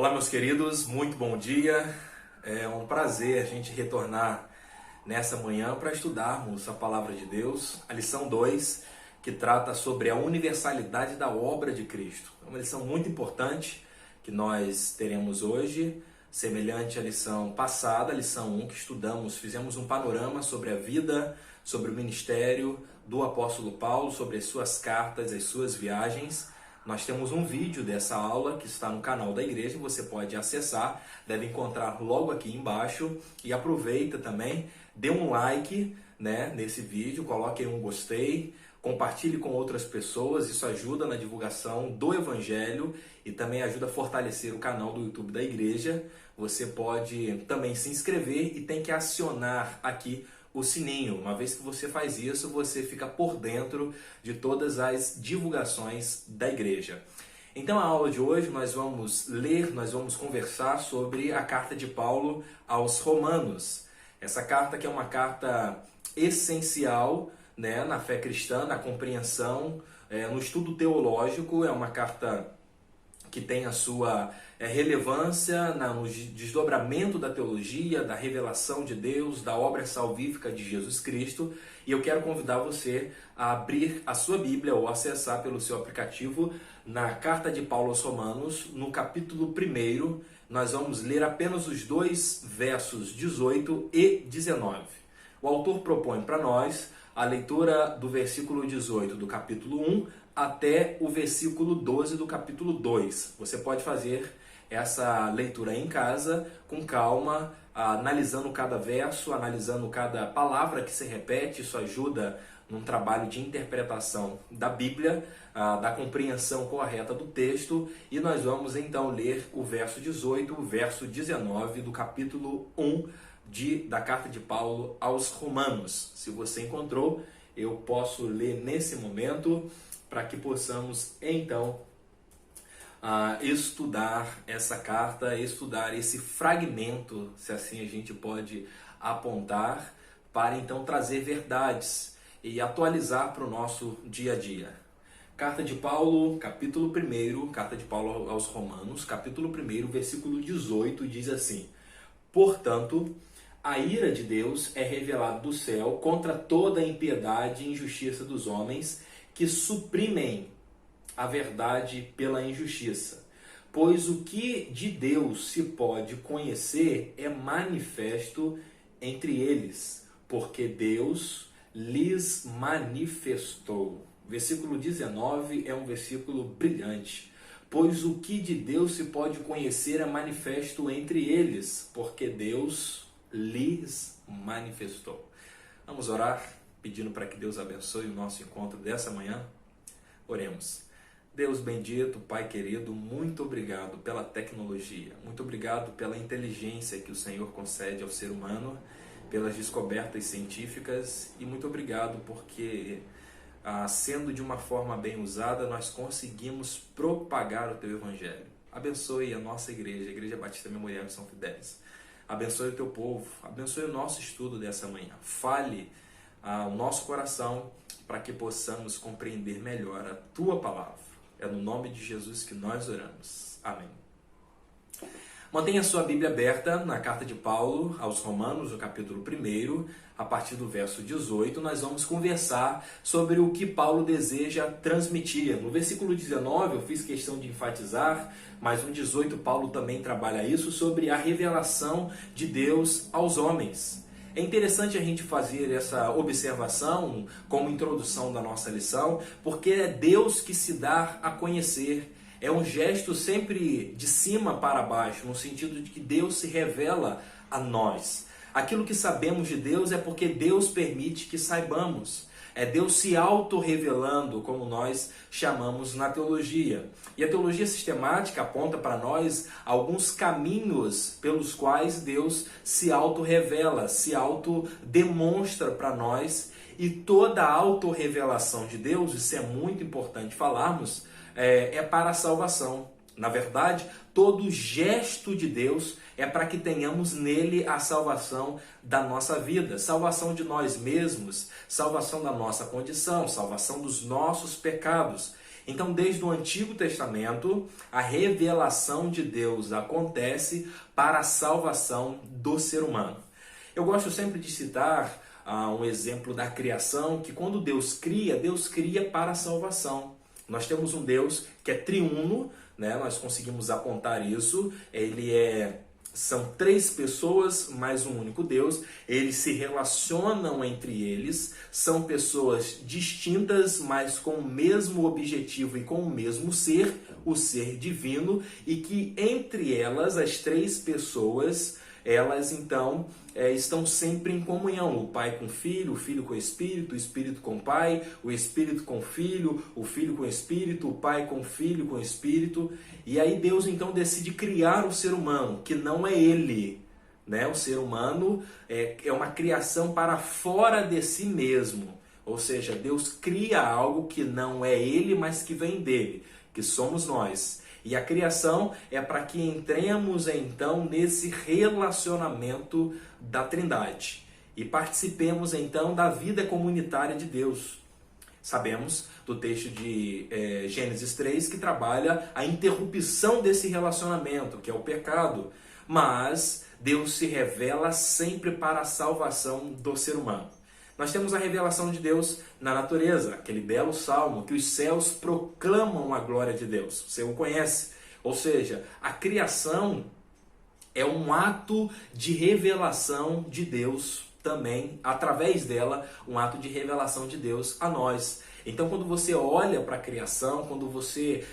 Olá, meus queridos, muito bom dia. É um prazer a gente retornar nessa manhã para estudarmos a Palavra de Deus, a lição 2, que trata sobre a universalidade da obra de Cristo. É uma lição muito importante que nós teremos hoje, semelhante à lição passada, a lição 1, que estudamos, fizemos um panorama sobre a vida, sobre o ministério do apóstolo Paulo, sobre as suas cartas, as suas viagens. Nós temos um vídeo dessa aula que está no canal da igreja, você pode acessar, deve encontrar logo aqui embaixo. E aproveita também, dê um like nesse vídeo, coloque aí um gostei, compartilhe com outras pessoas, isso ajuda na divulgação do Evangelho e também ajuda a fortalecer o canal do YouTube da igreja. Você pode também se inscrever e tem que acionar aqui o sininho. Uma vez que você faz isso, você fica por dentro de todas as divulgações da igreja. Então, a aula de hoje nós vamos ler, nós vamos conversar sobre a carta de Paulo aos Romanos. Essa carta que é uma carta essencial, na fé cristã, na compreensão, no estudo teológico. É uma carta que tem a sua relevância no desdobramento da teologia, da revelação de Deus, da obra salvífica de Jesus Cristo. E eu quero convidar você a abrir a sua Bíblia ou acessar pelo seu aplicativo na Carta de Paulo aos Romanos, no capítulo 1. Nós vamos ler apenas os dois versos 18 e 19. O autor propõe para nós a leitura do versículo 18 do capítulo 1 até o versículo 12 do capítulo 2. Você pode fazer essa leitura em casa, com calma, analisando cada verso, analisando cada palavra que se repete. Isso ajuda num trabalho de interpretação da Bíblia, da compreensão correta do texto. E nós vamos então ler o verso 18, o verso 19 do capítulo 1 da carta de Paulo aos Romanos. Se você encontrou, eu posso ler nesse momento para que possamos então estudar essa carta, estudar esse fragmento, se assim a gente pode apontar, para então trazer verdades e atualizar para o nosso dia a dia. Carta de Paulo, capítulo 1, carta de Paulo aos Romanos, capítulo 1, versículo 18, diz assim: Portanto, a ira de Deus é revelada do céu contra toda a impiedade e injustiça dos homens que suprimem a verdade pela injustiça. Pois o que de Deus se pode conhecer é manifesto entre eles, porque Deus lhes manifestou. Versículo 19 é um versículo brilhante. Pois o que de Deus se pode conhecer é manifesto entre eles, porque Deus lhes manifestou. Vamos orar, pedindo para que Deus abençoe o nosso encontro dessa manhã. Oremos. Deus bendito, Pai querido, muito obrigado pela tecnologia, muito obrigado pela inteligência que o Senhor concede ao ser humano, pelas descobertas científicas, e muito obrigado porque, sendo de uma forma bem usada, nós conseguimos propagar o Teu Evangelho. Abençoe a nossa igreja, a Igreja Batista Memorial de São Fidélis. Abençoe o Teu povo, abençoe o nosso estudo dessa manhã. Fale ao nosso coração para que possamos compreender melhor a Tua palavra. É no nome de Jesus que nós oramos. Amém. Mantenha sua Bíblia aberta na carta de Paulo aos Romanos, no capítulo 1, a partir do verso 18, nós vamos conversar sobre o que Paulo deseja transmitir. No versículo 19, eu fiz questão de enfatizar, mas no 18 Paulo também trabalha isso, sobre a revelação de Deus aos homens. É interessante a gente fazer essa observação como introdução da nossa lição, porque é Deus que se dá a conhecer. É um gesto sempre de cima para baixo, no sentido de que Deus se revela a nós. Aquilo que sabemos de Deus é porque Deus permite que saibamos. É Deus se auto-revelando, como nós chamamos na teologia. E a teologia sistemática aponta para nós alguns caminhos pelos quais Deus se auto-revela, se auto-demonstra para nós. E toda a auto-revelação de Deus, isso é muito importante falarmos, é para a salvação. Na verdade, todo gesto de Deus é para que tenhamos nele a salvação da nossa vida, salvação de nós mesmos, salvação da nossa condição, salvação dos nossos pecados. Então, desde o Antigo Testamento, a revelação de Deus acontece para a salvação do ser humano. Eu gosto sempre de citar um exemplo da criação, que quando Deus cria para a salvação. Nós temos um Deus que é triuno, né? Nós conseguimos apontar isso. São três pessoas, mais um único Deus. Eles se relacionam entre eles. São pessoas distintas, mas com o mesmo objetivo e com o mesmo ser, o ser divino. E que entre elas, as três pessoas, elas então estão sempre em comunhão. O Pai com o Filho com o Espírito com o Pai, o Espírito com o Filho com o Espírito, o Pai com o Filho com o Espírito. E aí Deus então decide criar o ser humano, que não é ele, né? O ser humano é uma criação para fora de si mesmo. Ou seja, Deus cria algo que não é ele, mas que vem dele, que somos nós. E a criação é para que entremos então nesse relacionamento da Trindade e participemos então da vida comunitária de Deus. Sabemos do texto de Gênesis 3 que trabalha a interrupção desse relacionamento, que é o pecado, mas Deus se revela sempre para a salvação do ser humano. Nós temos a revelação de Deus na natureza, aquele belo salmo que os céus proclamam a glória de Deus. Você o conhece. Ou seja, a criação é um ato de revelação de Deus também, através dela, um ato de revelação de Deus a nós. Então, quando você olha para a criação, quando você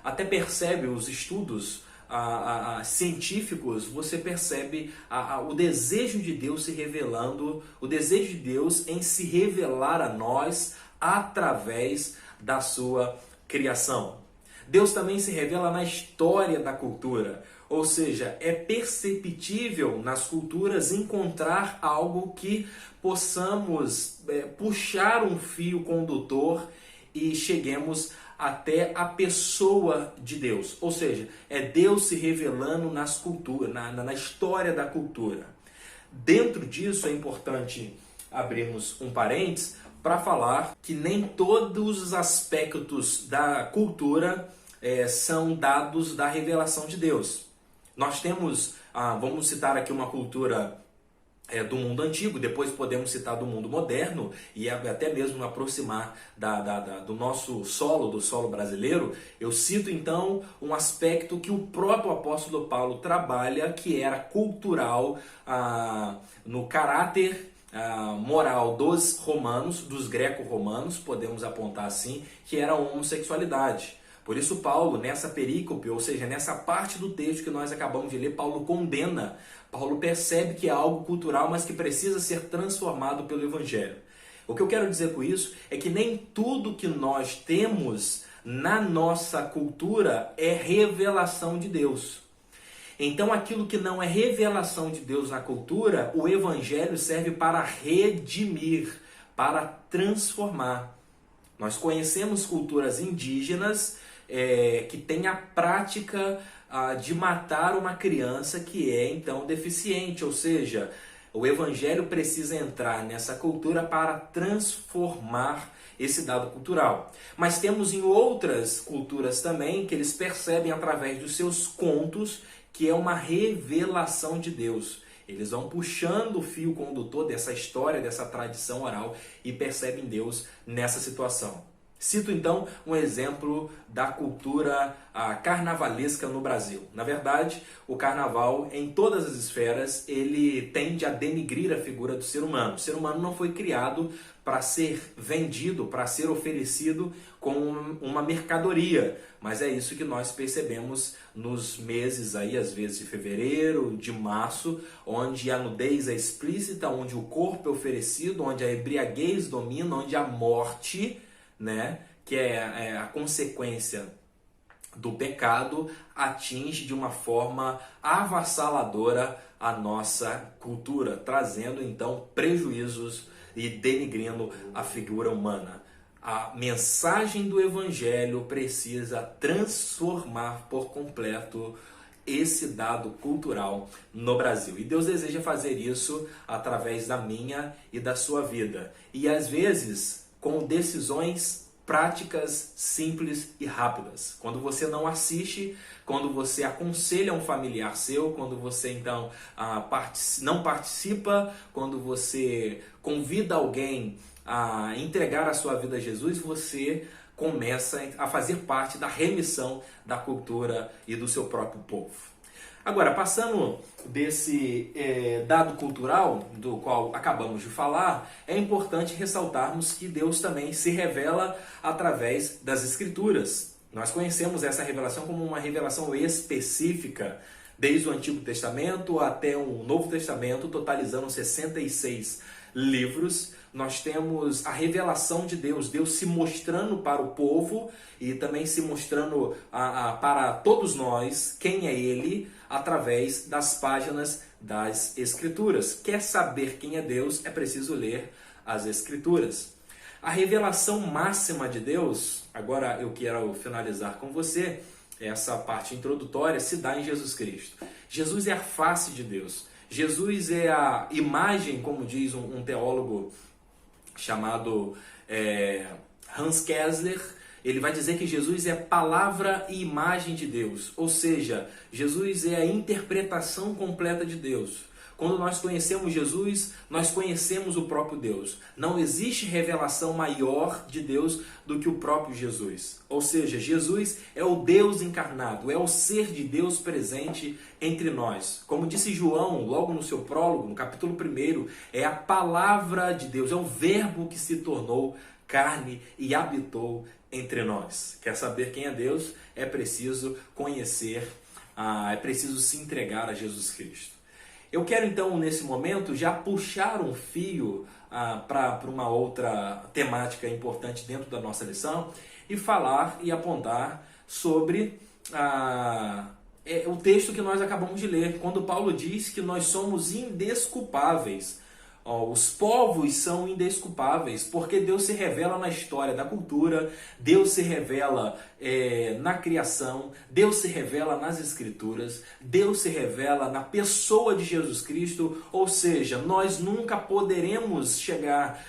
até percebe os estudos científicos, você percebe o desejo de Deus se revelando, o desejo de Deus em se revelar a nós através da sua criação. Deus também se revela na história da cultura, ou seja, é perceptível nas culturas encontrar algo que possamos puxar um fio condutor e cheguemos até a pessoa de Deus. Ou seja, é Deus se revelando nas culturas, na história da cultura. Dentro disso é importante abrirmos um parênteses para falar que nem todos os aspectos da cultura são dados da revelação de Deus. Nós temos, vamos citar aqui uma cultura do mundo antigo, depois podemos citar do mundo moderno e até mesmo aproximar do nosso solo, do solo brasileiro. Eu cito então um aspecto que o próprio apóstolo Paulo trabalha, que era cultural no caráter moral dos romanos, dos greco-romanos, podemos apontar assim, que era a homossexualidade. Por isso Paulo, nessa perícope, ou seja, nessa parte do texto que nós acabamos de ler, Paulo condena. Paulo percebe que é algo cultural, mas que precisa ser transformado pelo Evangelho. O que eu quero dizer com isso é que nem tudo que nós temos na nossa cultura é revelação de Deus. Então aquilo que não é revelação de Deus na cultura, o Evangelho serve para redimir, para transformar. Nós conhecemos culturas indígenas que têm a prática de matar uma criança que é então deficiente, ou seja, o Evangelho precisa entrar nessa cultura para transformar esse dado cultural. Mas temos em outras culturas também que eles percebem através dos seus contos que é uma revelação de Deus. Eles vão puxando o fio condutor dessa história, dessa tradição oral e percebem Deus nessa situação. Cito então um exemplo da cultura carnavalesca no Brasil. Na verdade, o carnaval, em todas as esferas, ele tende a denigrir a figura do ser humano. O ser humano não foi criado para ser vendido, para ser oferecido como uma mercadoria. Mas é isso que nós percebemos nos meses aí, às vezes de fevereiro, de março, onde a nudez é explícita, onde o corpo é oferecido, onde a embriaguez domina, onde a morte, né, que é a consequência do pecado, atinge de uma forma avassaladora a nossa cultura, trazendo então prejuízos e denigrindo a figura humana. A mensagem do Evangelho precisa transformar por completo esse dado cultural no Brasil. E Deus deseja fazer isso através da minha e da sua vida. E às vezes com decisões práticas simples e rápidas. Quando você não assiste, quando você aconselha um familiar seu, quando você então não participa, quando você convida alguém a entregar a sua vida a Jesus, você começa a fazer parte da remissão da cultura e do seu próprio povo. Agora, passando desse dado cultural do qual acabamos de falar, é importante ressaltarmos que Deus também se revela através das Escrituras. Nós conhecemos essa revelação como uma revelação específica, desde o Antigo Testamento até o Novo Testamento, totalizando 66 livros. Nós temos a revelação de Deus, Deus se mostrando para o povo e também se mostrando para todos nós quem é Ele, através das páginas das Escrituras. Quer saber quem é Deus? É preciso ler as Escrituras. A revelação máxima de Deus, agora eu quero finalizar com você, essa parte introdutória, se dá em Jesus Cristo. Jesus é a face de Deus. Jesus é a imagem, como diz um teólogo chamado Hans Kessler. Ele vai dizer que Jesus é palavra e imagem de Deus, ou seja, Jesus é a interpretação completa de Deus. Quando nós conhecemos Jesus, nós conhecemos o próprio Deus. Não existe revelação maior de Deus do que o próprio Jesus. Ou seja, Jesus é o Deus encarnado, é o ser de Deus presente entre nós. Como disse João, logo no seu prólogo, no capítulo 1, é a palavra de Deus, é o verbo que se tornou carne e habitou entre nós. Quer saber quem é Deus? É preciso conhecer, é preciso se entregar a Jesus Cristo. Eu quero então, nesse momento, já puxar um fio para uma outra temática importante dentro da nossa lição e falar e apontar sobre o texto que nós acabamos de ler, quando Paulo diz que nós somos indesculpáveis. Os povos são indesculpáveis, porque Deus se revela na história da cultura, Deus se revela na criação, Deus se revela nas Escrituras, Deus se revela na pessoa de Jesus Cristo, ou seja, nós nunca poderemos chegar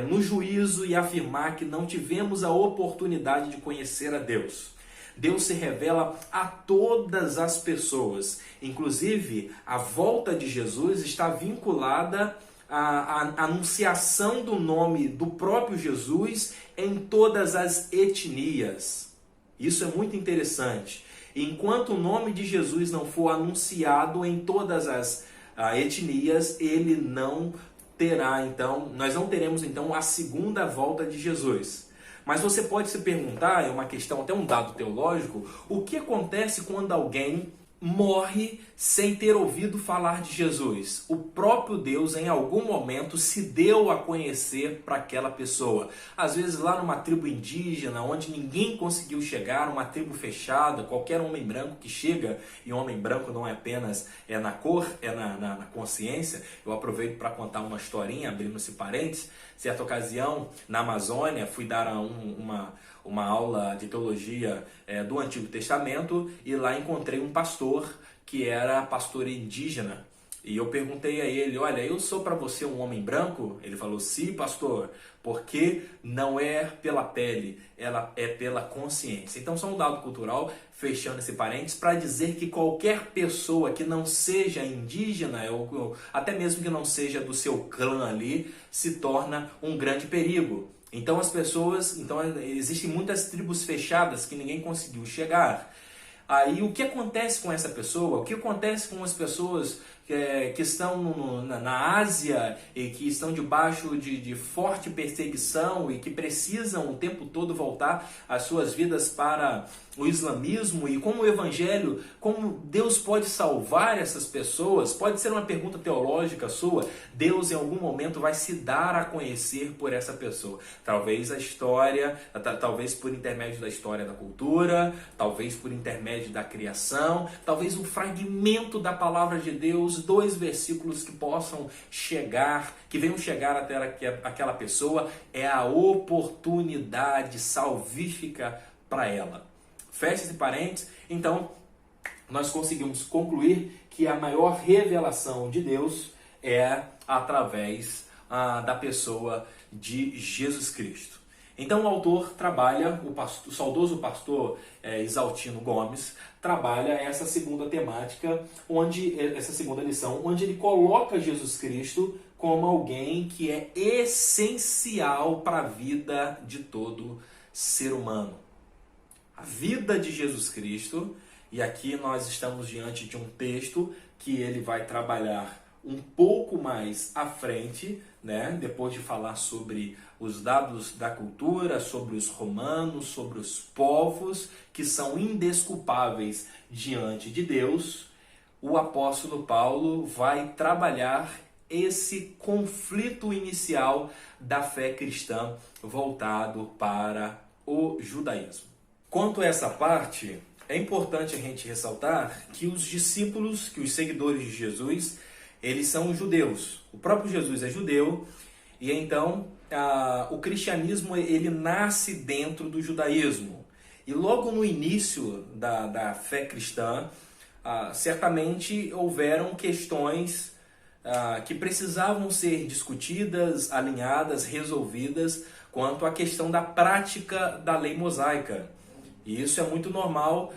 no juízo e afirmar que não tivemos a oportunidade de conhecer a Deus. Deus se revela a todas as pessoas, inclusive a volta de Jesus está vinculada a anunciação do nome do próprio Jesus em todas as etnias. Isso é muito interessante. Enquanto o nome de Jesus não for anunciado em todas as etnias, ele não terá, então, nós não teremos então a segunda volta de Jesus. Mas você pode se perguntar, é uma questão, até um dado teológico, o que acontece quando alguém morre sem ter ouvido falar de Jesus? O próprio Deus em algum momento se deu a conhecer para aquela pessoa. Às vezes lá numa tribo indígena, onde ninguém conseguiu chegar, uma tribo fechada, qualquer homem branco que chega, e homem branco não é apenas na cor, é na consciência. Eu aproveito para contar uma historinha, abrindo esse parênteses. Certa ocasião, na Amazônia, fui dar uma aula de teologia do Antigo Testamento e lá encontrei um pastor que era pastor indígena. E eu perguntei a ele, olha, eu sou para você um homem branco? Ele falou, sim, pastor, porque não é pela pele, ela é pela consciência. Então, só um dado cultural, fechando esse parênteses, para dizer que qualquer pessoa que não seja indígena, ou até mesmo que não seja do seu clã ali, se torna um grande perigo. Então existem muitas tribos fechadas que ninguém conseguiu chegar. Aí o que acontece com essa pessoa? O que acontece com as pessoas que estão na Ásia e que estão debaixo de forte perseguição e que precisam o tempo todo voltar as suas vidas para o islamismo, e como o evangelho, como Deus pode salvar essas pessoas? Pode ser uma pergunta teológica sua. Deus em algum momento vai se dar a conhecer por essa pessoa. Talvez a história, talvez por intermédio da história da cultura, talvez por intermédio da criação, talvez um fragmento da palavra de Deus, 2 versículos que possam chegar, que venham chegar até aquela pessoa, é a oportunidade salvífica para ela. Fecha esse parênteses. Então, nós conseguimos concluir que a maior revelação de Deus é através da pessoa de Jesus Cristo. Então o autor trabalha, o saudoso pastor Isaltino Gomes, trabalha essa segunda temática, essa segunda lição, onde ele coloca Jesus Cristo como alguém que é essencial para a vida de todo ser humano. A vida de Jesus Cristo, e aqui nós estamos diante de um texto que ele vai trabalhar um pouco mais à frente, né? Depois de falar sobre os dados da cultura, sobre os romanos, sobre os povos que são indesculpáveis diante de Deus, o apóstolo Paulo vai trabalhar esse conflito inicial da fé cristã voltado para o judaísmo. Quanto a essa parte, é importante a gente ressaltar que os discípulos, que os seguidores de Jesus, eles são judeus. O próprio Jesus é judeu e então o cristianismo ele nasce dentro do judaísmo. E logo no início da fé cristã, certamente houveram questões que precisavam ser discutidas, alinhadas, resolvidas quanto à questão da prática da lei mosaica. E isso é muito normal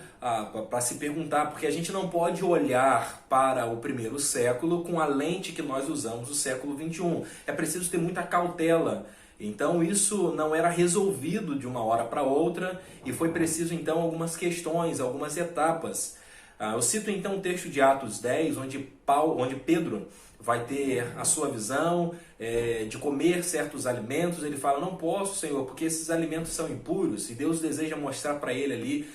para se perguntar, porque a gente não pode olhar para o primeiro século com a lente que nós usamos no século XXI. É preciso ter muita cautela. Então isso não era resolvido de uma hora para outra e foi preciso então algumas questões, algumas etapas. Eu cito então o texto de Atos 10, onde Pedro vai ter a sua visão de comer certos alimentos. Ele fala, não posso, Senhor, porque esses alimentos são impuros. E Deus deseja mostrar para ele ali,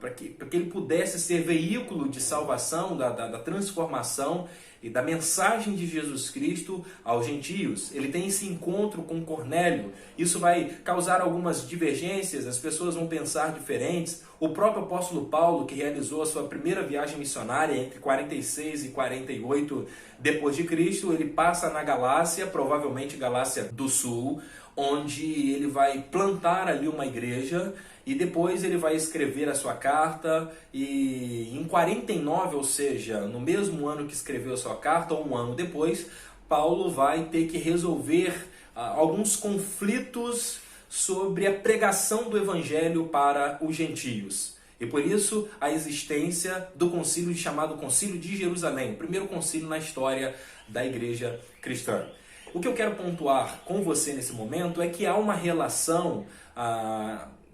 para que ele pudesse ser veículo de salvação, da transformação e da mensagem de Jesus Cristo aos gentios. Ele tem esse encontro com Cornélio. Isso vai causar algumas divergências, as pessoas vão pensar diferentes. O próprio apóstolo Paulo, que realizou a sua primeira viagem missionária entre 46 e 48 depois de Cristo, ele passa na Galácia, provavelmente Galácia do Sul, onde ele vai plantar ali uma igreja e depois ele vai escrever a sua carta e em 49, ou seja, no mesmo ano que escreveu a sua carta, ou um ano depois, Paulo vai ter que resolver alguns conflitos sobre a pregação do evangelho para os gentios. E por isso a existência do concílio chamado Concílio de Jerusalém, o primeiro concílio na história da igreja cristã. O que eu quero pontuar com você nesse momento é que há uma relação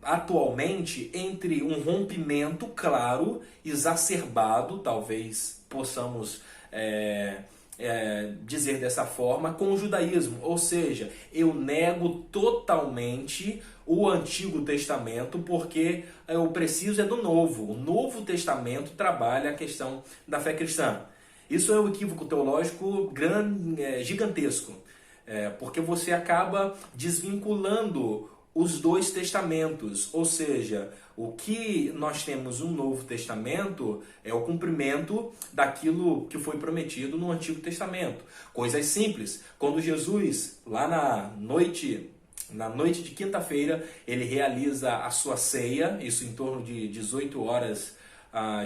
atualmente entre um rompimento claro, exacerbado, talvez possamos dizer dessa forma, com o judaísmo. Ou seja, eu nego totalmente o Antigo Testamento porque eu preciso do Novo. O Novo Testamento trabalha a questão da fé cristã. Isso é um equívoco teológico gigantesco, porque você acaba desvinculando os dois testamentos, ou seja, o que nós temos no Novo Testamento é o cumprimento daquilo que foi prometido no Antigo Testamento. Coisas simples, quando Jesus, lá na noite de quinta-feira, ele realiza a sua ceia, isso em torno de 18 horas,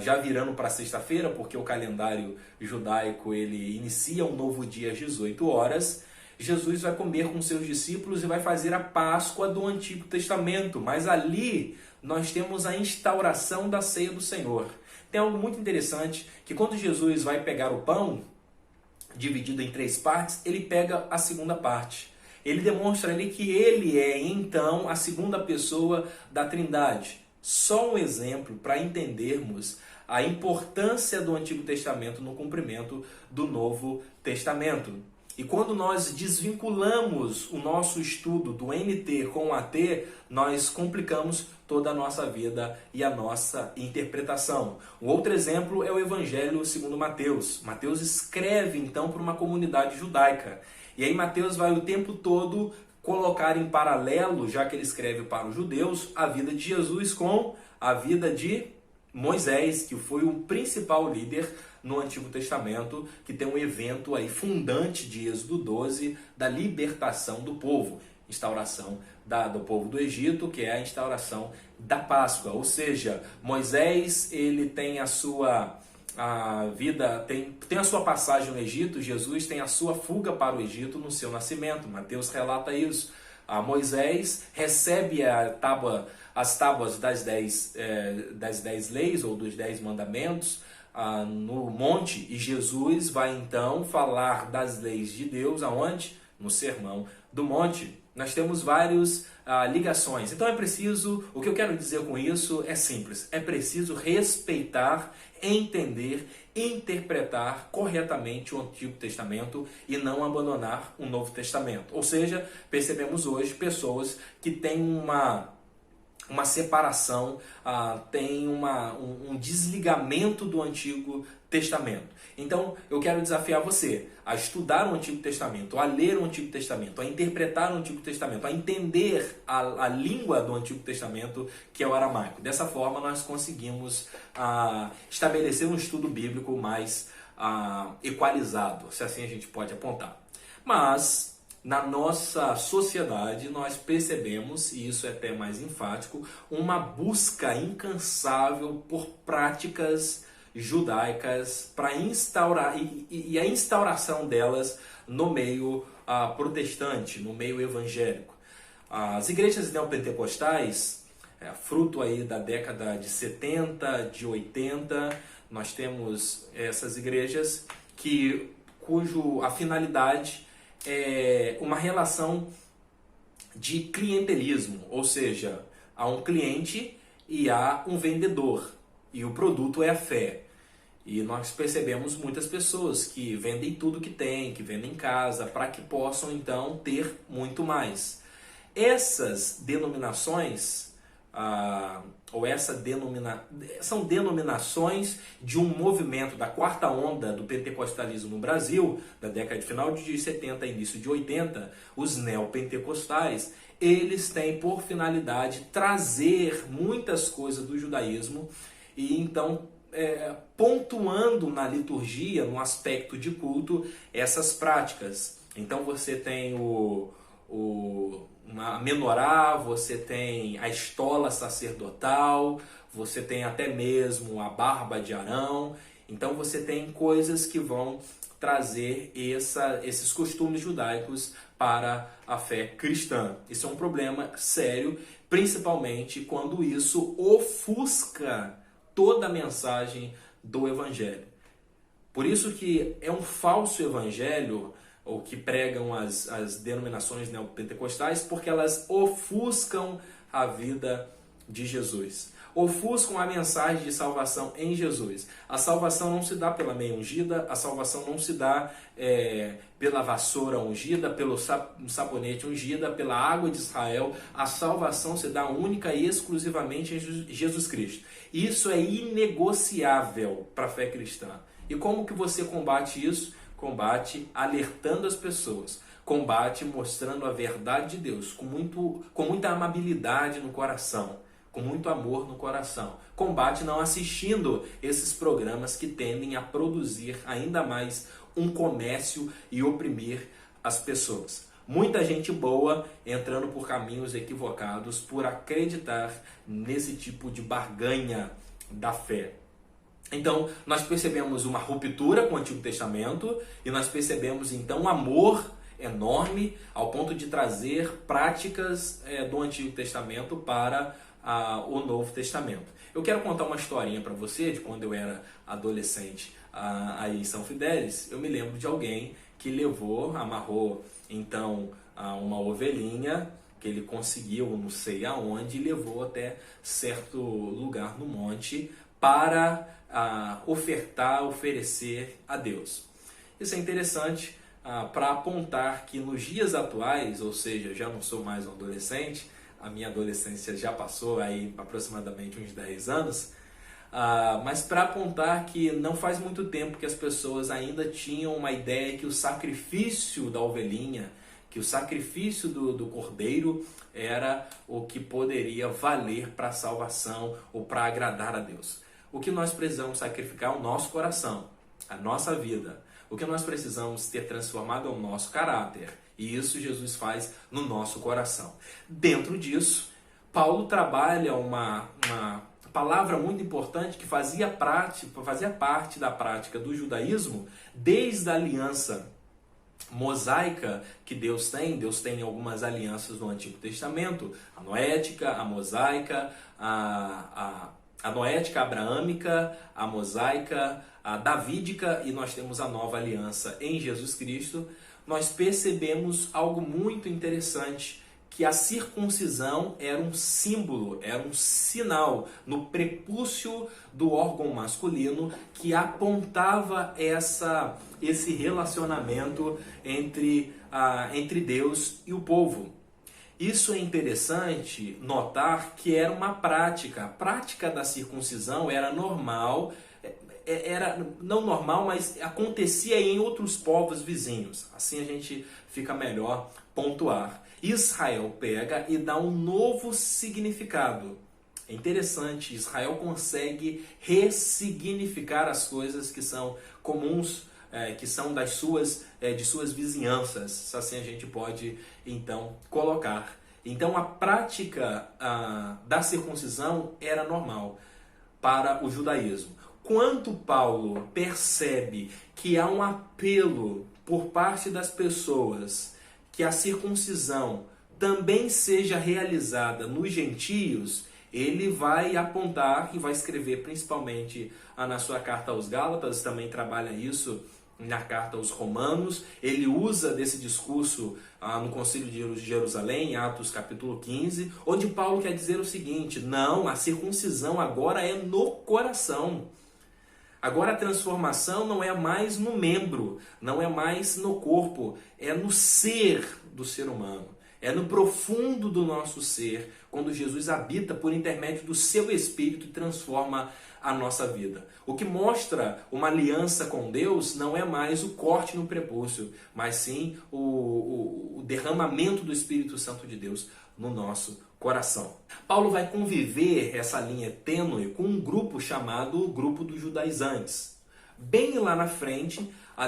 já virando para sexta-feira, porque o calendário judaico ele inicia um novo dia às 18 horas, Jesus vai comer com seus discípulos e vai fazer a Páscoa do Antigo Testamento. Mas ali nós temos a instauração da ceia do Senhor. Tem algo muito interessante, que quando Jesus vai pegar o pão, dividido em 3 partes, ele pega a segunda parte. Ele demonstra ali que ele é, então, a segunda pessoa da Trindade. Só um exemplo para entendermos a importância do Antigo Testamento no cumprimento do Novo Testamento. E quando nós desvinculamos o nosso estudo do NT com o AT, nós complicamos toda a nossa vida e a nossa interpretação. Um outro exemplo é o Evangelho segundo Mateus. Mateus escreve então para uma comunidade judaica. E aí Mateus vai o tempo todo colocar em paralelo, já que ele escreve para os judeus, a vida de Jesus com a vida de Moisés, que foi o principal líder no Antigo Testamento, que tem um evento aí fundante de Êxodo 12, da libertação do povo, instauração do povo do Egito, que é a instauração da Páscoa. Ou seja, Moisés ele tem a sua vida, tem a sua passagem no Egito, Jesus tem a sua fuga para o Egito no seu nascimento. Mateus relata isso. Moisés recebe as tábuas das 10 leis ou dos 10 mandamentos no monte, e Jesus vai então falar das leis de Deus aonde? No Sermão do Monte. Nós temos várias ligações. Então é preciso, o que eu quero dizer com isso é simples, é preciso respeitar, entender, interpretar corretamente o Antigo Testamento e não abandonar o Novo Testamento. Ou seja, percebemos hoje pessoas que têm uma separação, tem um desligamento do Antigo Testamento. Então, eu quero desafiar você a estudar o Antigo Testamento, a ler o Antigo Testamento, a interpretar o Antigo Testamento, a entender a língua do Antigo Testamento, que é o aramaico. Dessa forma, nós conseguimos estabelecer um estudo bíblico mais equalizado, se assim a gente pode apontar. Mas na nossa sociedade nós percebemos, e isso é até mais enfático, uma busca incansável por práticas judaicas para instaurar e a instauração delas no meio protestante, no meio evangélico. As igrejas neopentecostais, fruto aí da década de 70, de 80, nós temos essas igrejas cujo a finalidade é uma relação de clientelismo, ou seja, há um cliente e há um vendedor, e o produto é a fé. E nós percebemos muitas pessoas que vendem tudo que tem, que vendem casa, para que possam então ter muito mais. Essas denominações, são denominações de um movimento da quarta onda do pentecostalismo no Brasil, da década de final de 70 e início de 80, os neopentecostais. Eles têm por finalidade trazer muitas coisas do judaísmo e então pontuando na liturgia, no aspecto de culto, essas práticas. Então você tem uma menorá, você tem a estola sacerdotal, você tem até mesmo a barba de Arão. Então você tem coisas que vão trazer esses costumes judaicos para a fé cristã. Isso é um problema sério, principalmente quando isso ofusca toda a mensagem do Evangelho. Por isso que é um falso evangelho, ou que pregam as denominações neopentecostais, porque elas ofuscam a vida de Jesus. Ofuscam a mensagem de salvação em Jesus. A salvação não se dá pela meia ungida, a salvação não se dá pela vassoura ungida, pelo sabonete ungida, pela água de Israel. A salvação se dá única e exclusivamente em Jesus Cristo. Isso é inegociável para a fé cristã. E como que você combate isso? Combate alertando as pessoas, combate mostrando a verdade de Deus, com muita amabilidade no coração, com muito amor no coração. Combate não assistindo esses programas que tendem a produzir ainda mais um comércio e oprimir as pessoas. Muita gente boa entrando por caminhos equivocados por acreditar nesse tipo de barganha da fé. Então, nós percebemos uma ruptura com o Antigo Testamento e nós percebemos então um amor enorme ao ponto de trazer práticas do Antigo Testamento para o Novo Testamento. Eu quero contar uma historinha para você de quando eu era adolescente aí em São Fidélis. Eu me lembro de alguém que amarrou então uma ovelhinha que ele conseguiu, não sei aonde, e levou até certo lugar no monte para oferecer a Deus. Isso é interessante para apontar que nos dias atuais, ou seja, já não sou mais um adolescente, a minha adolescência já passou aí aproximadamente uns 10 anos, mas para apontar que não faz muito tempo que as pessoas ainda tinham uma ideia que o sacrifício da ovelhinha, que o sacrifício do cordeiro era o que poderia valer para a salvação ou para agradar a Deus. O que nós precisamos sacrificar é o nosso coração, a nossa vida. O que nós precisamos ter transformado é o nosso caráter. E isso Jesus faz no nosso coração. Dentro disso, Paulo trabalha uma palavra muito importante que fazia parte da prática do judaísmo desde a aliança mosaica que Deus tem algumas alianças no Antigo Testamento, a noética, a mosaica, a noética, a abraâmica, a mosaica, a davídica, e nós temos a nova aliança em Jesus Cristo. Nós percebemos algo muito interessante, que a circuncisão era um símbolo, era um sinal no prepúcio do órgão masculino que apontava esse relacionamento entre Deus e o povo. Isso é interessante notar que era uma prática. A prática da circuncisão era normal, era não normal, mas acontecia em outros povos vizinhos. Assim a gente fica melhor pontuar. Israel pega e dá um novo significado. É interessante, Israel consegue ressignificar as coisas que são comuns, que são de suas vizinhanças. Assim a gente pode então colocar. Então a prática da circuncisão era normal para o judaísmo. Quando Paulo percebe que há um apelo por parte das pessoas que a circuncisão também seja realizada nos gentios, ele vai apontar e vai escrever principalmente na sua carta aos Gálatas, também trabalha isso na carta aos Romanos. Ele usa desse discurso no Concílio de Jerusalém, em Atos capítulo 15, onde Paulo quer dizer o seguinte: não, a circuncisão agora é no coração. Agora a transformação não é mais no membro, não é mais no corpo, é no ser do ser humano. É no profundo do nosso ser, quando Jesus habita por intermédio do seu Espírito e transforma a nossa vida. O que mostra uma aliança com Deus não é mais o corte no prepúcio, mas sim o derramamento do Espírito Santo de Deus no nosso coração. Paulo vai conviver essa linha tênue com um grupo chamado Grupo dos Judaizantes. Bem lá na frente, a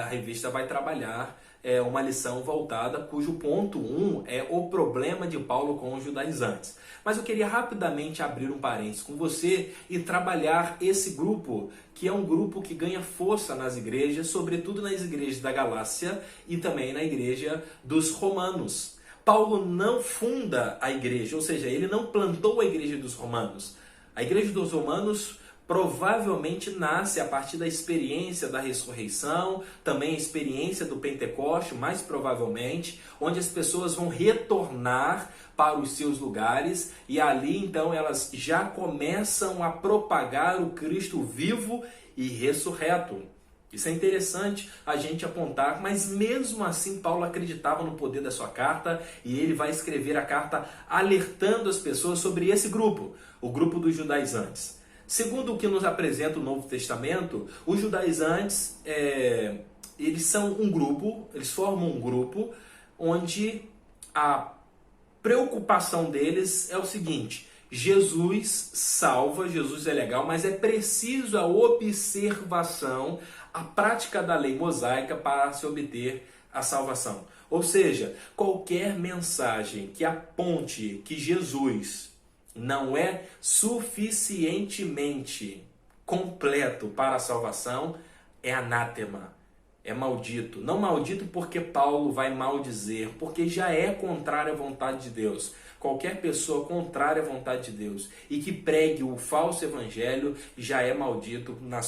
revista vai trabalhar uma lição voltada, cujo ponto 1 é o problema de Paulo com os judaizantes. Mas eu queria rapidamente abrir um parênteses com você e trabalhar esse grupo, que é um grupo que ganha força nas igrejas, sobretudo nas igrejas da Galácia e também na igreja dos romanos. Paulo não funda a igreja, ou seja, ele não plantou a igreja dos romanos. A igreja dos romanos provavelmente nasce a partir da experiência da ressurreição, também a experiência do Pentecoste, mais provavelmente, onde as pessoas vão retornar para os seus lugares e ali então elas já começam a propagar o Cristo vivo e ressurreto. Isso é interessante a gente apontar, mas mesmo assim Paulo acreditava no poder da sua carta e ele vai escrever a carta alertando as pessoas sobre esse grupo, o grupo dos judaizantes. Segundo o que nos apresenta o Novo Testamento, os judaizantes, eles são um grupo, eles formam um grupo onde a preocupação deles é o seguinte: Jesus salva, Jesus é legal, mas é preciso a observação, a prática da lei mosaica para se obter a salvação. Ou seja, qualquer mensagem que aponte que Jesus não é suficientemente completo para a salvação é anátema, é maldito. Não maldito porque Paulo vai maldizer, porque já é contrário à vontade de Deus. Qualquer pessoa contrária à vontade de Deus e que pregue o falso evangelho já é maldito no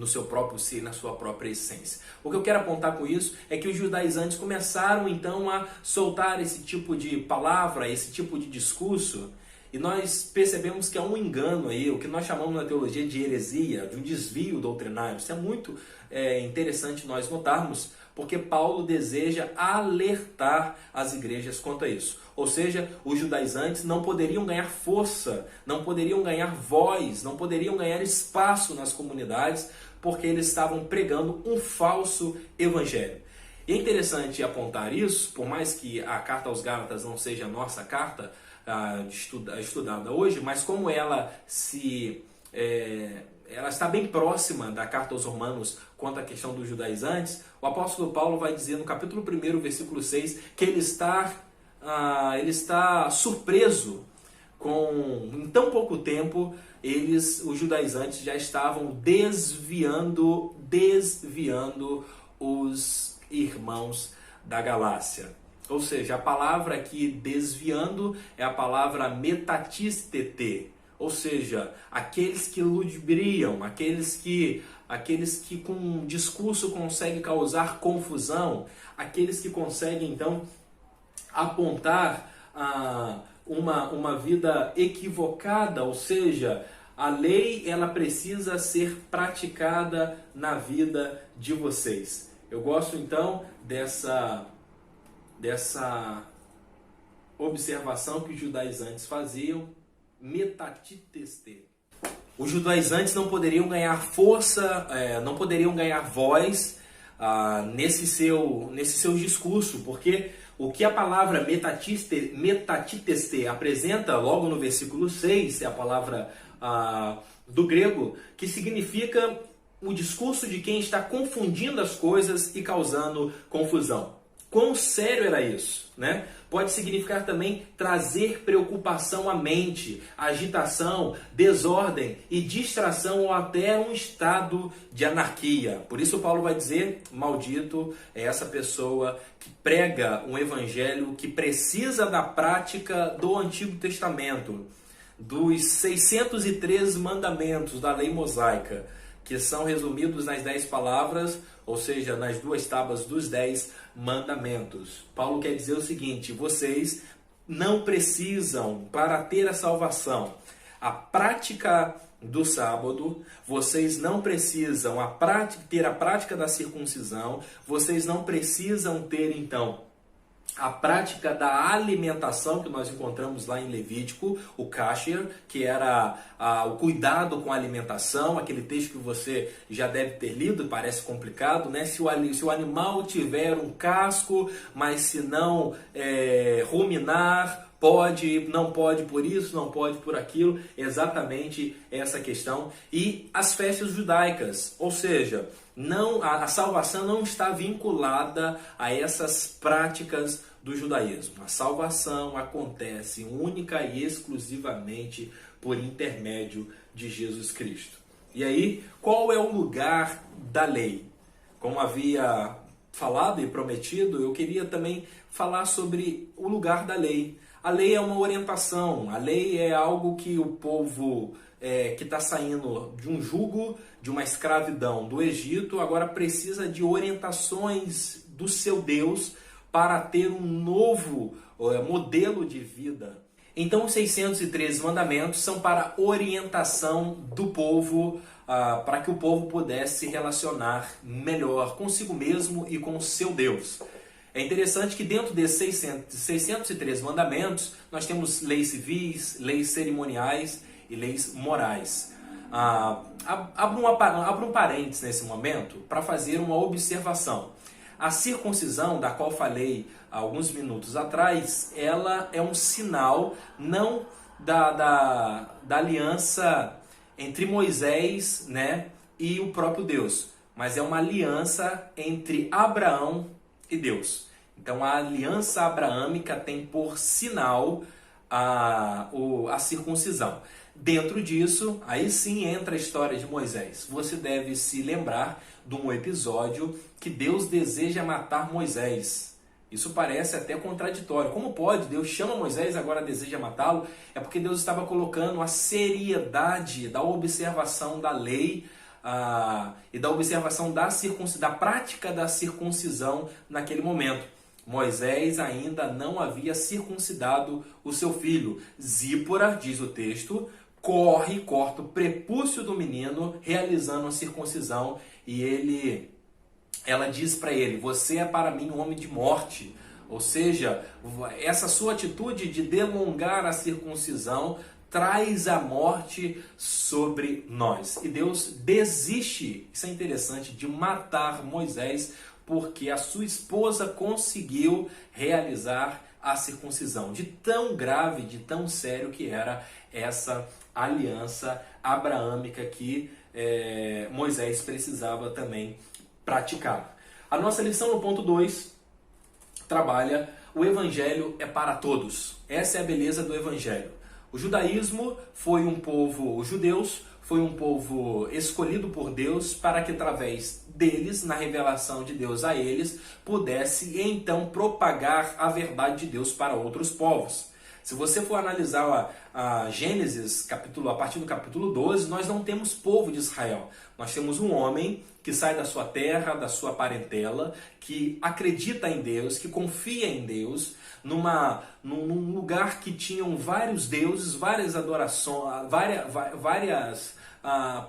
seu próprio ser, na sua própria essência. O que eu quero apontar com isso é que os judaizantes começaram então a soltar esse tipo de palavra, esse tipo de discurso, e nós percebemos que há um engano aí, o que nós chamamos na teologia de heresia, de um desvio doutrinário. Isso é muito interessante nós notarmos, porque Paulo deseja alertar as igrejas quanto a isso. Ou seja, os judaizantes não poderiam ganhar força, não poderiam ganhar voz, não poderiam ganhar espaço nas comunidades, porque eles estavam pregando um falso evangelho. E é interessante apontar isso, por mais que a carta aos Gálatas não seja a nossa carta estudada hoje, mas como ela está bem próxima da carta aos Romanos quanto à questão dos judaizantes, o apóstolo Paulo vai dizer no capítulo 1, versículo 6, que ele está surpreso com, em tão pouco tempo, os judaizantes já estavam desviando os irmãos da Galácia. Ou seja, a palavra aqui desviando é a palavra metatistete, ou seja, aqueles que ludibriam, aqueles que com um discurso conseguem causar confusão, aqueles que conseguem então apontar uma vida equivocada, ou seja, a lei ela precisa ser praticada na vida de vocês. Eu gosto então dessa observação que os judaizantes faziam, metatiteste. Os judaizantes não poderiam ganhar força, não poderiam ganhar voz nesse seu discurso, porque o que a palavra metatiteste apresenta logo no versículo 6, é a palavra do grego, que significa o discurso de quem está confundindo as coisas e causando confusão. Quão sério era isso, né? Pode significar também trazer preocupação à mente, agitação, desordem e distração ou até um estado de anarquia. Por isso Paulo vai dizer, maldito é essa pessoa que prega um evangelho que precisa da prática do Antigo Testamento, dos 603 mandamentos da lei mosaica, que são resumidos nas 10 palavras, ou seja, nas 2 tábuas dos 10 mandamentos. Paulo quer dizer o seguinte: vocês não precisam, para ter a salvação, a prática do sábado, vocês não precisam ter a prática da circuncisão, vocês não precisam ter, então, a prática da alimentação que nós encontramos lá em Levítico, o kasher, que era o cuidado com a alimentação, aquele texto que você já deve ter lido, parece complicado, né? Se o animal tiver um casco, mas se não ruminar, pode, não pode por isso, não pode por aquilo, exatamente essa questão. E as festas judaicas, ou seja, a salvação não está vinculada a essas práticas do judaísmo. A salvação acontece única e exclusivamente por intermédio de Jesus Cristo. E aí, qual é o lugar da lei? Como havia falado e prometido, eu queria também falar sobre o lugar da lei. A lei é uma orientação, a lei é algo que o povo que está saindo de um jugo, de uma escravidão do Egito, agora precisa de orientações do seu Deus para ter um novo modelo de vida. Então os 613 mandamentos são para orientação do povo, para que o povo pudesse se relacionar melhor consigo mesmo e com o seu Deus. É interessante que dentro desses 613 mandamentos, nós temos leis civis, leis cerimoniais e leis morais. Abro um parênteses nesse momento para fazer uma observação. A circuncisão, da qual falei há alguns minutos atrás, ela é um sinal não da aliança entre Moisés, né, e o próprio Deus, mas é uma aliança entre Abraão e Deus. Então a aliança abraâmica tem por sinal a circuncisão. Dentro disso, aí sim entra a história de Moisés. Você deve se lembrar de um episódio que Deus deseja matar Moisés. Isso parece até contraditório. Como pode? Deus chama Moisés e agora deseja matá-lo? É porque Deus estava colocando a seriedade da observação da lei e da observação da prática da circuncisão naquele momento. Moisés ainda não havia circuncidado o seu filho. Zípora, diz o texto, corta o prepúcio do menino, realizando a circuncisão, e ela diz para ele: você é para mim um homem de morte. Ou seja, essa sua atitude de delongar a circuncisão traz a morte sobre nós. E Deus desiste, isso é interessante, de matar Moisés, porque a sua esposa conseguiu realizar a circuncisão. De tão grave, de tão sério que era essa aliança abraâmica que Moisés precisava também praticar. A nossa lição no ponto 2 trabalha: o evangelho é para todos. Essa é a beleza do evangelho. O judaísmo foi um povo, os judeus foi um povo escolhido por Deus para que através deles, na revelação de Deus a eles, pudesse então propagar a verdade de Deus para outros povos. Se você for analisar a Gênesis, a partir do capítulo 12, nós não temos povo de Israel. Nós temos um homem que sai da sua terra, da sua parentela, que acredita em Deus, que confia em Deus, num lugar que tinham vários deuses, várias adorações, várias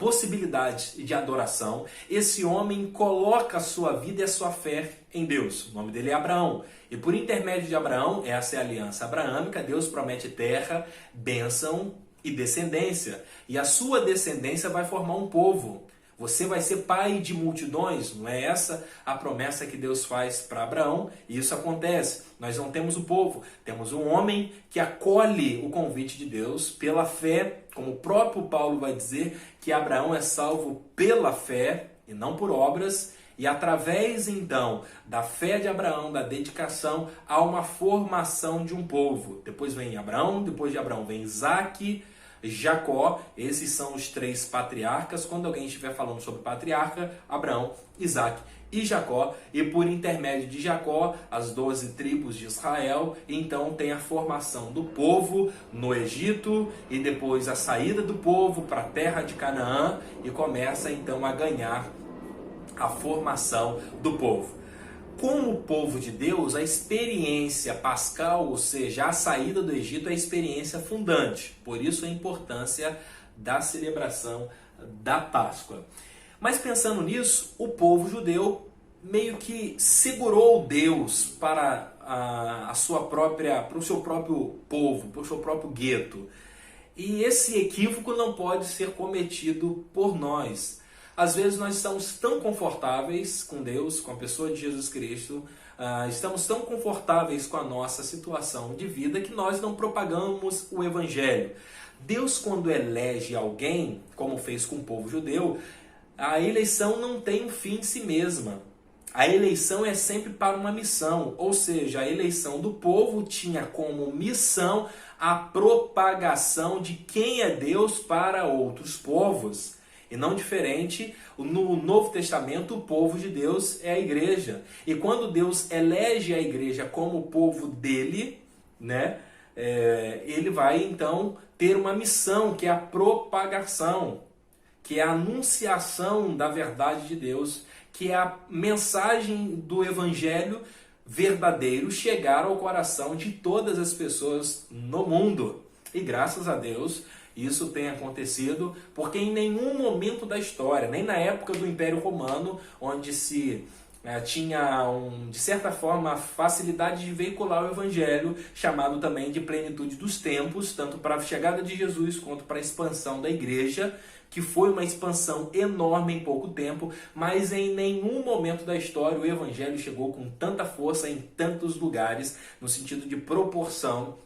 possibilidades de adoração. Esse homem coloca a sua vida e a sua fé em Deus. O nome dele é Abraão. E por intermédio de Abraão, essa é a aliança abraâmica, Deus promete terra, bênção e descendência. E a sua descendência vai formar um povo. Você vai ser pai de multidões, não é essa a promessa que Deus faz para Abraão? E isso acontece. Nós não temos o povo, temos um homem que acolhe o convite de Deus pela fé, como o próprio Paulo vai dizer, que Abraão é salvo pela fé e não por obras. E através, então, da fé de Abraão, da dedicação, há uma formação de um povo. Depois vem Abraão, depois de Abraão vem Isaque, Jacó. Esses são os três patriarcas. Quando alguém estiver falando sobre patriarca, Abraão, Isaque e Jacó. E por intermédio de Jacó, as 12 tribos de Israel, então tem a formação do povo no Egito e depois a saída do povo para a terra de Canaã e começa então a ganhar a formação do povo. Com o povo de Deus, a experiência pascal, ou seja, a saída do Egito, é a experiência fundante. Por isso a importância da celebração da Páscoa. Mas pensando nisso, o povo judeu meio que segurou Deus para o seu próprio povo, para o seu próprio gueto. E esse equívoco não pode ser cometido por nós. Às vezes nós estamos tão confortáveis com Deus, com a pessoa de Jesus Cristo, estamos tão confortáveis com a nossa situação de vida que nós não propagamos o Evangelho. Deus, quando elege alguém, como fez com o povo judeu, a eleição não tem um fim em si mesma. A eleição é sempre para uma missão, ou seja, a eleição do povo tinha como missão a propagação de quem é Deus para outros povos. E não diferente, no Novo Testamento, o povo de Deus é a igreja. E quando Deus elege a igreja como o povo dele, né, ele vai então ter uma missão, que é a propagação, que é a anunciação da verdade de Deus, que é a mensagem do evangelho verdadeiro chegar ao coração de todas as pessoas no mundo. E graças a Deus, isso tem acontecido, porque em nenhum momento da história, nem na época do Império Romano, onde se tinha, de certa forma, a facilidade de veicular o Evangelho, chamado também de plenitude dos tempos, tanto para a chegada de Jesus quanto para a expansão da igreja, que foi uma expansão enorme em pouco tempo, mas em nenhum momento da história o Evangelho chegou com tanta força em tantos lugares, no sentido de proporção,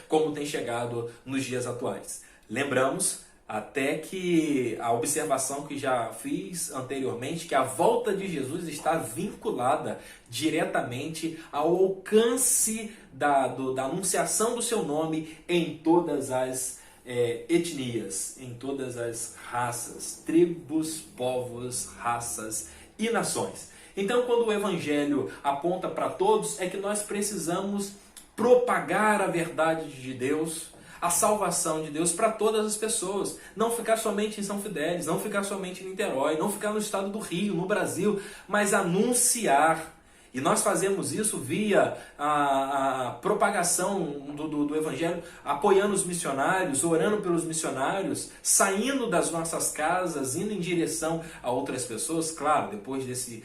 como tem chegado nos dias atuais. Lembramos até que a observação que já fiz anteriormente, que a volta de Jesus está vinculada diretamente ao alcance da anunciação do seu nome em todas as etnias, em todas as raças, tribos, povos, raças e nações. Então, quando o Evangelho aponta para todos, é que nós precisamos propagar a verdade de Deus, a salvação de Deus para todas as pessoas. Não ficar somente em São Fidélis, não ficar somente em Niterói, não ficar no estado do Rio, no Brasil, mas anunciar. E nós fazemos isso via a propagação do Evangelho, apoiando os missionários, orando pelos missionários, saindo das nossas casas, indo em direção a outras pessoas. Claro, depois desse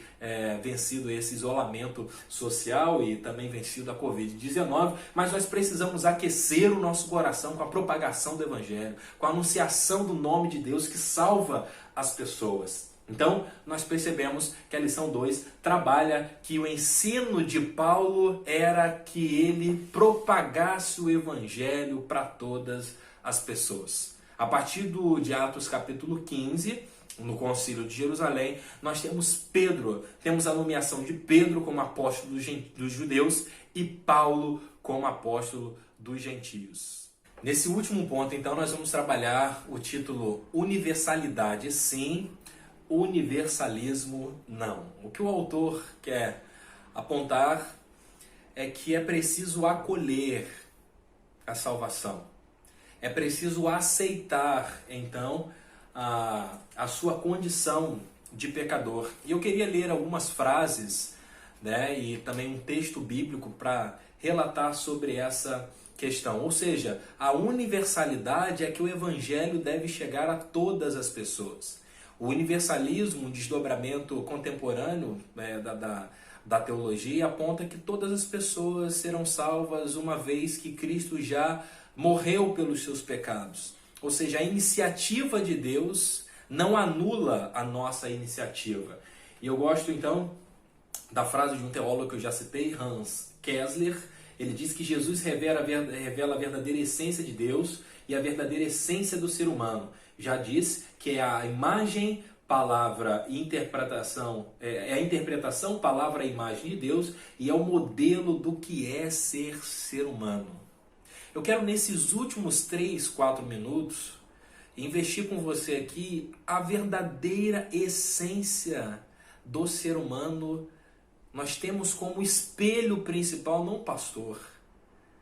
vencido esse isolamento social e também vencido a Covid-19, mas nós precisamos aquecer o nosso coração com a propagação do Evangelho, com a anunciação do nome de Deus que salva as pessoas. Então, nós percebemos que a lição 2 trabalha que o ensino de Paulo era que ele propagasse o Evangelho para todas as pessoas. A partir de Atos capítulo 15, no Concílio de Jerusalém, nós temos Pedro, temos a nomeação de Pedro como apóstolo dos judeus e Paulo como apóstolo dos gentios. Nesse último ponto, então, nós vamos trabalhar o título Universalidade sim, universalismo não. O que o autor quer apontar é que é preciso acolher a salvação. É preciso aceitar, então, a sua condição de pecador. E eu queria ler algumas frases, né, e também um texto bíblico para relatar sobre essa questão. Ou seja, a universalidade é que o evangelho deve chegar a todas as pessoas. O universalismo, um desdobramento contemporâneo, né, da teologia, aponta que todas as pessoas serão salvas uma vez que Cristo já morreu pelos seus pecados. Ou seja, a iniciativa de Deus não anula a nossa iniciativa. E eu gosto então da frase de um teólogo que eu já citei, Hans Kessler. Ele diz que Jesus revela a verdadeira essência de Deus e a verdadeira essência do ser humano. Já diz que é a imagem, palavra e interpretação, é a interpretação, palavra e imagem de Deus, e é o modelo do que é ser humano. Eu quero nesses últimos 3, 4 minutos investir com você aqui a verdadeira essência do ser humano. Nós temos como espelho principal não pastor,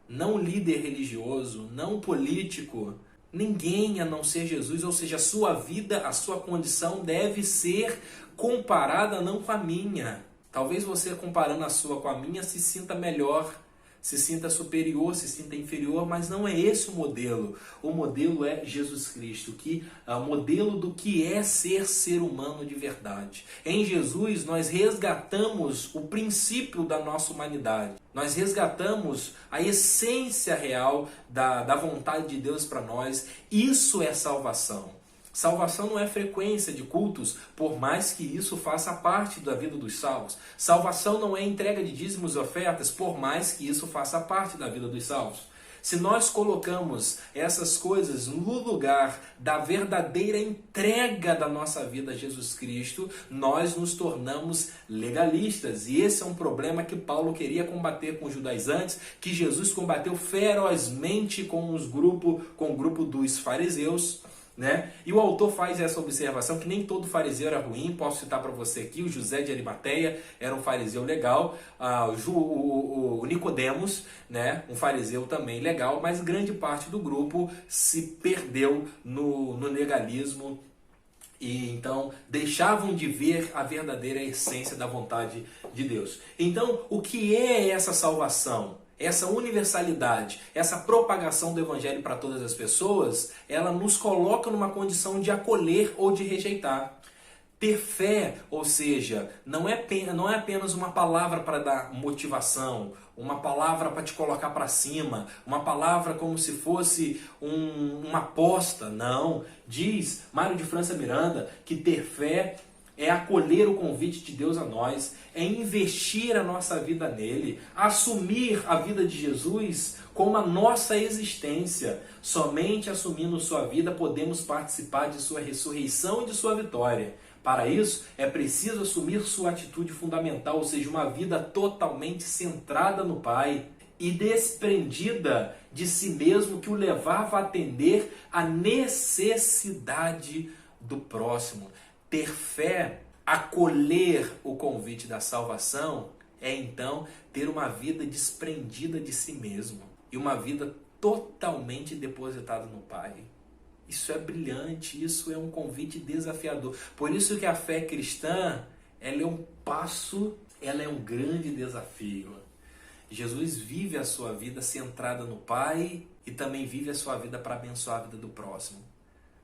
não líder religioso, não político, ninguém a não ser Jesus. Ou seja, a sua vida, a sua condição deve ser comparada não com a minha. Talvez você comparando a sua com a minha se sinta melhor, se sinta superior, se sinta inferior, mas não é esse o modelo. O modelo é Jesus Cristo, que é o modelo do que é ser humano de verdade. Em Jesus nós resgatamos o princípio da nossa humanidade. Nós resgatamos a essência real da vontade de Deus para nós. Isso é salvação. Salvação não é frequência de cultos, por mais que isso faça parte da vida dos salvos. Salvação não é entrega de dízimos e ofertas, por mais que isso faça parte da vida dos salvos. Se nós colocamos essas coisas no lugar da verdadeira entrega da nossa vida a Jesus Cristo, nós nos tornamos legalistas. E esse é um problema que Paulo queria combater com os judaizantes, que Jesus combateu ferozmente com o grupo dos fariseus. Né? E o autor faz essa observação que nem todo fariseu era ruim. Posso citar para você aqui, o José de Arimateia era um fariseu legal, o Nicodemos, né? Um fariseu também legal, mas grande parte do grupo se perdeu no legalismo e então deixavam de ver a verdadeira essência da vontade de Deus. Então, o que é essa salvação? Essa universalidade, essa propagação do evangelho para todas as pessoas, ela nos coloca numa condição de acolher ou de rejeitar. Ter fé, ou seja, não é apenas uma palavra para dar motivação, uma palavra para te colocar para cima, uma palavra como se fosse uma aposta. Não. Diz Mário de França Miranda que ter fé é acolher o convite de Deus a nós, é investir a nossa vida nele, assumir a vida de Jesus como a nossa existência. Somente assumindo sua vida podemos participar de sua ressurreição e de sua vitória. Para isso, é preciso assumir sua atitude fundamental, ou seja, uma vida totalmente centrada no Pai e desprendida de si mesmo, que o levava a atender à necessidade do próximo. Ter fé, acolher o convite da salvação, é então ter uma vida desprendida de si mesmo e uma vida totalmente depositada no Pai. Isso é brilhante, isso é um convite desafiador. Por isso que a fé cristã, ela é um passo, ela é um grande desafio. Jesus vive a sua vida centrada no Pai e também vive a sua vida para abençoar a vida do próximo.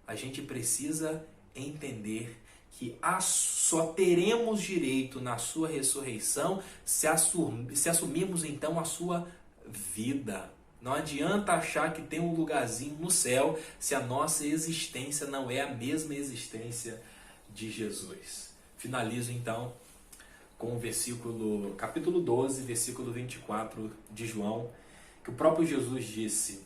A gente precisa entender que só teremos direito na sua ressurreição se assumirmos então a sua vida. Não adianta achar que tem um lugarzinho no céu se a nossa existência não é a mesma existência de Jesus. Finalizo então com o capítulo 12, versículo 24 de João, que o próprio Jesus disse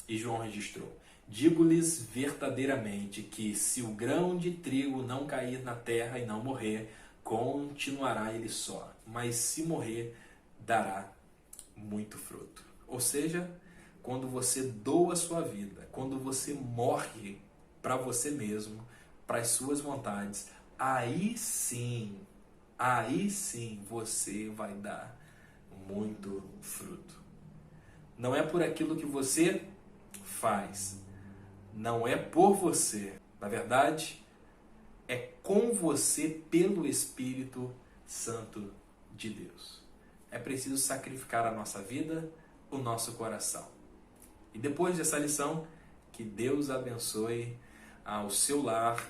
e João registrou: digo-lhes verdadeiramente que se o grão de trigo não cair na terra e não morrer, continuará ele só, mas se morrer, dará muito fruto. Ou seja, quando você doa a sua vida, quando você morre para você mesmo, para as suas vontades, aí sim você vai dar muito fruto. Não é por aquilo que você faz, não é por você. Na verdade, é com você pelo Espírito Santo de Deus. É preciso sacrificar a nossa vida, o nosso coração. E depois dessa lição, que Deus abençoe o seu lar,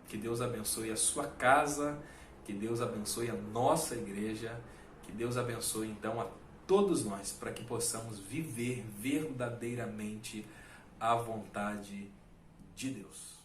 que Deus abençoe a sua casa, que Deus abençoe a nossa igreja, que Deus abençoe então a todos nós, para que possamos viver verdadeiramente a vontade de Deus.